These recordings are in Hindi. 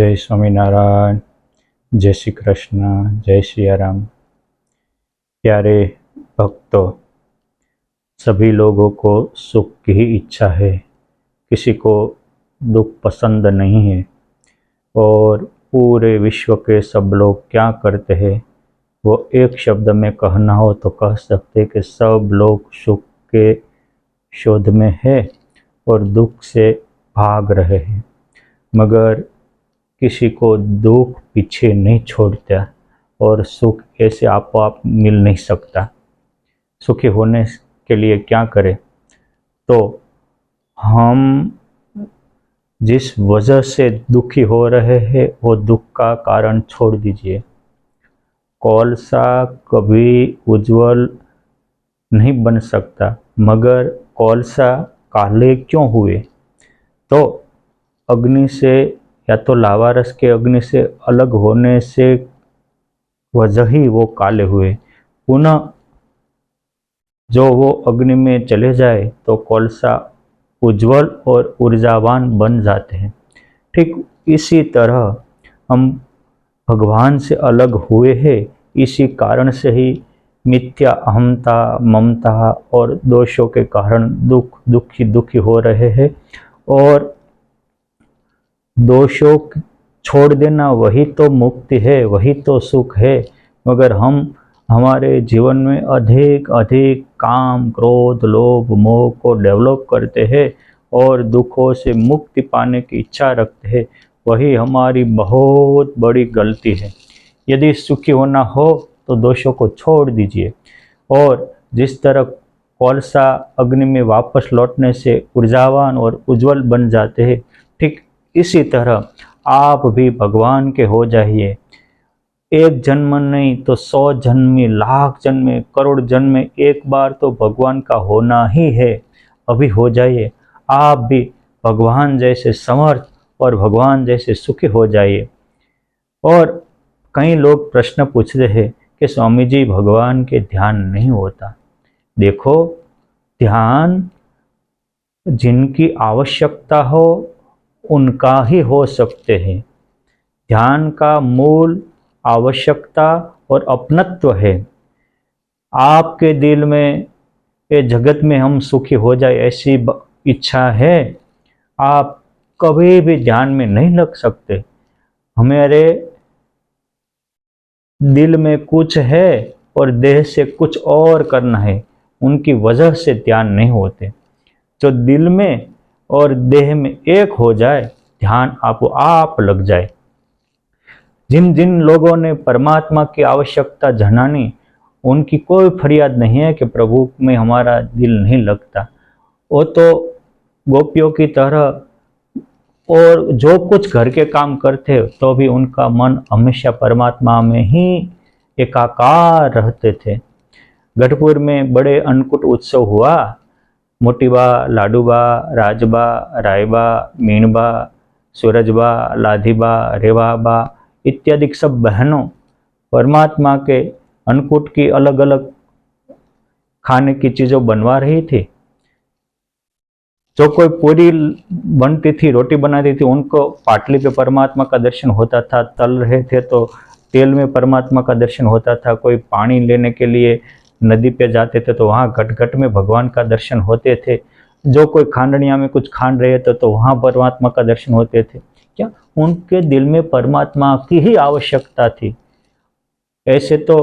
जय स्वामीनारायण। जय श्री कृष्ण। जय सिया राम। प्यारे भक्तों, सभी लोगों को सुख की ही इच्छा है, किसी को दुख पसंद नहीं है। और पूरे विश्व के सब लोग क्या करते हैं, वो एक शब्द में कहना हो तो कह सकते कि सब लोग सुख के शोध में है और दुख से भाग रहे हैं। मगर किसी को दुख पीछे नहीं छोड़ता और सुख ऐसे आपो आप मिल नहीं सकता। सुखी होने के लिए क्या करें? तो हम जिस वजह से दुखी हो रहे हैं वो दुख का कारण छोड़ दीजिए। कोलसा कभी उज्जवल नहीं बन सकता, मगर कोलसा काले क्यों हुए? तो अग्नि से या तो लावा रस के अग्नि से अलग होने से वजह ही वो काले हुए। पुनः जो वो अग्नि में चले जाए तो कोलसा उज्जवल और ऊर्जावान बन जाते हैं। ठीक इसी तरह हम भगवान से अलग हुए हैं, इसी कारण से ही मिथ्या अहमता, ममता और दोषों के कारण दुखी हो रहे हैं। और दोषों छोड़ देना वही तो मुक्ति है, वही तो सुख है। मगर हम हमारे जीवन में अधिक अधिक काम, क्रोध, लोभ, मोह को डेवलप करते हैं और दुखों से मुक्ति पाने की इच्छा रखते हैं। वही हमारी बहुत बड़ी गलती है। यदि सुखी होना हो तो दोषों को छोड़ दीजिए। और जिस तरह कोलसा अग्नि में वापस लौटने से ऊर्जावान और उज्जवल बन जाते हैं, ठीक इसी तरह आप भी भगवान के हो जाइए। एक जन्म नहीं तो 100 जन्म, लाख जन्म, करोड़ जन्म, एक बार तो भगवान का होना ही है। अभी हो जाइए, आप भी भगवान जैसे समर्थ और भगवान जैसे सुखी हो जाइए। और कई लोग प्रश्न पूछते हैं कि स्वामी जी भगवान के ध्यान नहीं होता। देखो, ध्यान जिनकी आवश्यकता हो उनका ही हो सकते हैं। ध्यान का मूल आवश्यकता और अपनत्व है। आपके दिल में ये जगत में हम सुखी हो जाए ऐसी इच्छा है, आप कभी भी ध्यान में नहीं लग सकते। हमारे दिल में कुछ है और देह से कुछ और करना है, उनकी वजह से ध्यान नहीं होते। जो दिल में और देह में एक हो जाए, ध्यान आप लग जाए। जिन जिन लोगों ने परमात्मा की आवश्यकता जनानी, उनकी कोई फरियाद नहीं है कि प्रभु में हमारा दिल नहीं लगता। वो तो गोपियों की तरह और जो कुछ घर के काम करते तो भी उनका मन हमेशा परमात्मा में ही एकाकार रहते थे। गढ़पुर में बड़े अन्नकूट उत्सव हुआ। मोटीबा, लाडूबा, राजबा, रायबा, मीणबा, सूरजबा, लाधीबा, रेवाबा इत्यादि सब बहनों परमात्मा के अन्नकूट की अलग अलग खाने की चीज़ों बनवा रही थी। जो कोई पूरी बनती थी, रोटी बनाती थी, उनको पाटली पे परमात्मा का दर्शन होता था। तल रहे थे तो तेल में परमात्मा का दर्शन होता था। कोई पानी लेने के लिए नदी पे जाते थे तो वहाँ घट घट में भगवान का दर्शन होते थे। जो कोई खांडनिया में कुछ खान रहे थे तो वहाँ परमात्मा का दर्शन होते थे। क्या उनके दिल में परमात्मा की ही आवश्यकता थी? ऐसे तो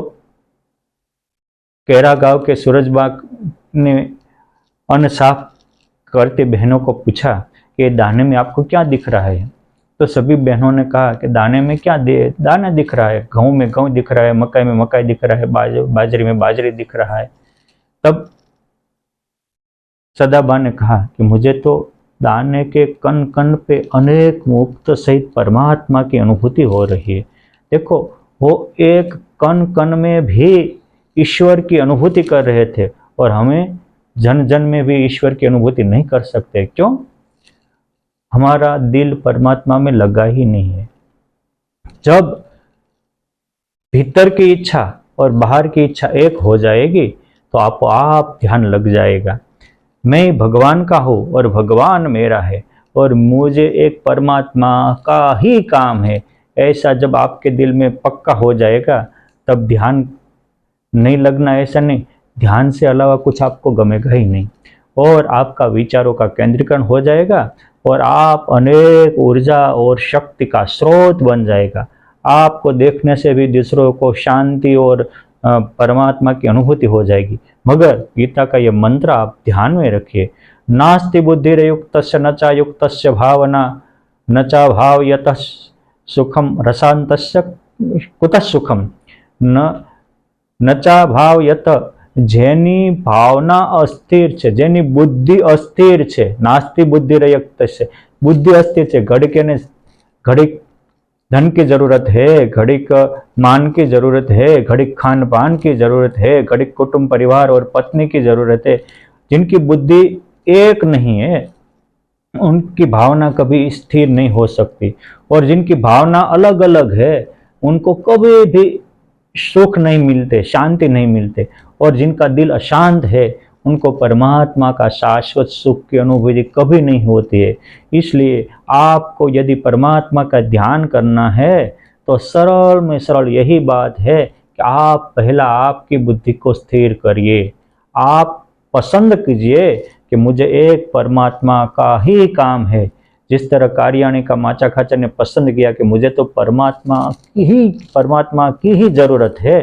केरा गांव के सूरजबाग ने अन्न साफ करते बहनों को पूछा कि दाने में आपको क्या दिख रहा है? तो सभी बहनों ने कहा कि दाने में क्या दाना दिख रहा है, गेहूं में गेहूं दिख रहा है, मकई में मकई दिख रहा है, बाजरी में बाजरी दिख रहा है। तब सदाबा ने कहा कि मुझे तो दाने के कण कण पे अनेक मुक्त सहित परमात्मा की अनुभूति हो रही है। देखो, वो एक कण कण में भी ईश्वर की अनुभूति कर रहे थे और हमें जन जन में भी ईश्वर की अनुभूति नहीं कर सकते। क्यों? हमारा दिल परमात्मा में लगा ही नहीं है। जब भीतर की इच्छा और बाहर की इच्छा एक हो जाएगी तो आप ध्यान लग जाएगा। मैं भगवान का हूँ और भगवान मेरा है और मुझे एक परमात्मा का ही काम है, ऐसा जब आपके दिल में पक्का हो जाएगा तब ध्यान नहीं लगना ऐसा नहीं, ध्यान से अलावा कुछ आपको गमेगा ही नहीं और आपका विचारों का केंद्रीकरण हो जाएगा और आप अनेक ऊर्जा और शक्ति का स्रोत बन जाएगा। आपको देखने से भी दूसरों को शांति और परमात्मा की अनुभूति हो जाएगी। मगर गीता का ये मंत्र आप ध्यान में रखिए, नास्ति बुद्धिर्युक्तस्य न च युक्तस्य भावना न च भावयतः सुखम रसान्तस्य कुतः सुखम न चा भावयत। જેની ભાવના અસ્થિર છે, જેની બુદ્ધિ અસ્થિર છે, નાસ્તિ બુદ્ધિર્યુક્ત છે, बुद्धि अस्थिर છે, घड़ीक धन की जरूरत है, घड़ीक मान की जरूरत है, घड़ीक खान पान की जरूरत है, घड़ीक कुटुंब परिवार और पत्नी की जरूरत है, जिनकी बुद्धि एक नहीं है उनकी भावना कभी स्थिर नहीं हो सकती और जिनकी भावना अलग अलग है उनको कभी भी सुख नहीं मिलते, शांति नहीं मिलते और जिनका दिल अशांत है उनको परमात्मा का शाश्वत सुख की अनुभूति कभी नहीं होती है। इसलिए आपको यदि परमात्मा का ध्यान करना है तो सरल में सरल यही बात है कि आप पहला आपकी बुद्धि को स्थिर करिए। आप पसंद कीजिए कि मुझे एक परमात्मा का ही काम है। जिस तरह कार्याणी का माचा खाचर ने पसंद किया कि मुझे तो परमात्मा की ही जरूरत है,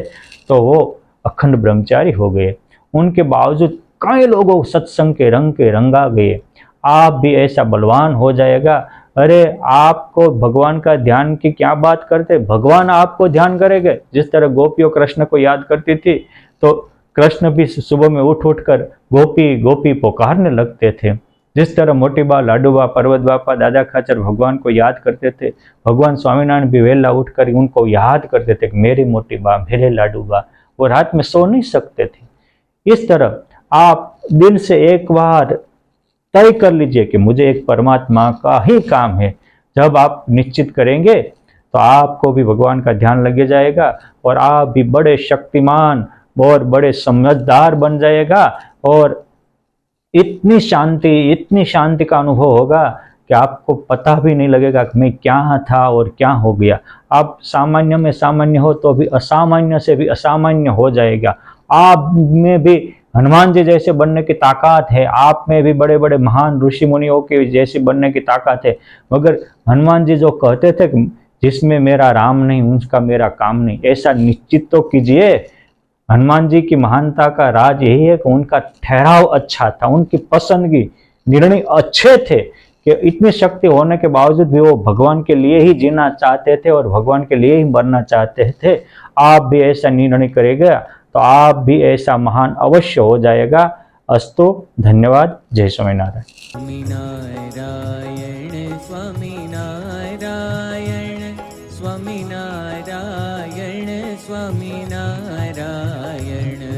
तो वो अखंड ब्रह्मचारी हो गए। उनके बावजूद कई लोगों सत्संग के रंगा गए। आप भी ऐसा बलवान हो जाएगा। अरे आपको भगवान का ध्यान की क्या बात करते, भगवान आपको ध्यान करेंगे। जिस तरह गोपियों कृष्ण को याद करती थी तो कृष्ण भी सुबह में उठ कर गोपी गोपी पुकारने लगते थे। जिस तरह मोटी बा, लाडू बा, पर्वत बापा, दादा खाचर भगवान को याद करते थे, भगवान स्वामीनारायण भी वेला उठकर उनको याद करते थे कि मेरी मोटी बा, मेरे लाडू बा। वो रात में सो नहीं सकते थे। इस तरह आप दिन से एक बार तय कर लीजिए कि मुझे एक परमात्मा का ही काम है। जब आप निश्चित करेंगे तो आपको भी भगवान का ध्यान लग जाएगा और आप भी बड़े शक्तिमान और बड़े समझदार बन जाएगा और इतनी शांति का अनुभव होगा कि आपको पता भी नहीं लगेगा कि मैं क्या था और क्या हो गया। आप सामान्य में सामान्य हो तो भी असामान्य से भी असामान्य हो जाएगा। आप में भी हनुमान जी जैसे बनने की ताकत है, आप में भी बड़े बड़े महान ऋषि मुनियों के जैसे बनने की ताकत है। मगर हनुमान जी जो कहते थे कि जिसमें मेरा राम नहीं उसका मेरा काम नहीं, ऐसा निश्चित तो कीजिए। हनुमान जी की महानता का राज यही है कि उनका ठहराव अच्छा था, उनकी पसंदगी निर्णय अच्छे थे कि इतनी शक्ति होने के बावजूद भी वो भगवान के लिए ही जीना चाहते थे और भगवान के लिए ही मरना चाहते थे। आप भी ऐसा निर्णय करेगा तो आप भी ऐसा महान अवश्य हो जाएगा। अस्तु, धन्यवाद। जय स्वामीनारायण। स्वामीनारायण स्वामीनारायण स्वामीनारायण।